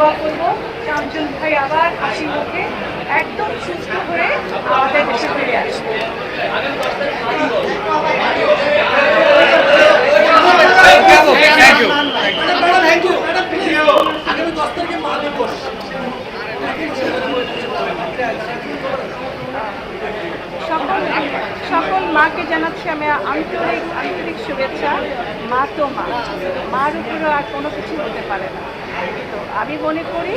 দোয়া করবো কাঞ্চন ভাই আবার হাসি মুখে একদম সুস্থ হয়ে আমাদের দেশে ফিরে আসবে। সকল মাকে জানাচ্ছি আমি আন্তরিক আন্তরিক শুভেচ্ছা। মা তো মা, মার উপরেও আর কোনো কিছু হতে পারে না। তো আমি মনে করি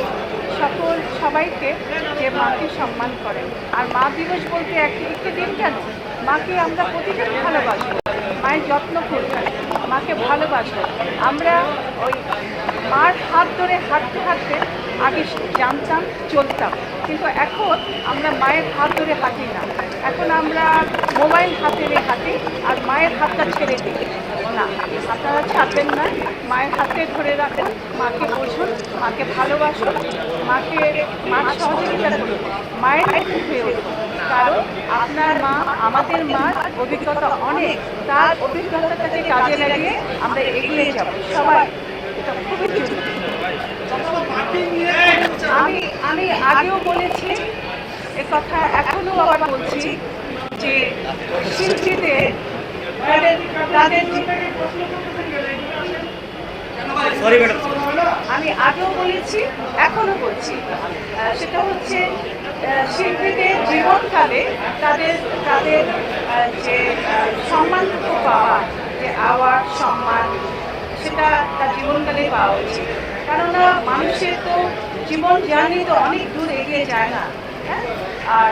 সবাইকে যে মাকে সম্মান করেন। আর মা দিবস বলতে একটি দিন কেন, মাকে আমরা প্রতিদিন ভালোবাসবো, মায়ের যত্ন করব, মাকে ভালোবাসবো। আমরা ওই মার হাত ধরে হাঁটতে হাঁটতে আগে জানতাম, চলতাম, কিন্তু এখন আমরা মায়ের হাত ধরে হাঁটি না। এখন আমরা মোবাইল হাতে নিয়ে হাঁটি আর মায়ের হাতটা ছেড়ে দিই না। আপনারা ছাড়বেন না, মায়ের হাতে ধরে রাখুন, মাকে বুঝুন, মাকে ভালোবাসুন, মার সহযোগিতা করুন, মায়ের হয়ে উঠুন। কারণ আপনার মা, আমাদের মার অভিজ্ঞতা অনেক, তার অভিজ্ঞতাটাকে কাজে লাগিয়ে আমরা এগিয়ে যাব সবাই। এটা খুবই জরুরি। আমি আগেও বলেছি এ কথা, এখনো আবার বলছি যে শিল্পীদের আমি আগেও বলেছি, এখনো বলছি, সেটা হচ্ছে শিল্পীদের জীবনকালে তাদের তাদের যে সম্মানটুকু পাওয়া, যে আওয়াজ সম্মান, সেটা তার জীবনকালে পাওয়া উচিত। কেননা মানুষের তো জীবন জার্নি তো অনেক দূর এগিয়ে যায় না। হ্যাঁ, আর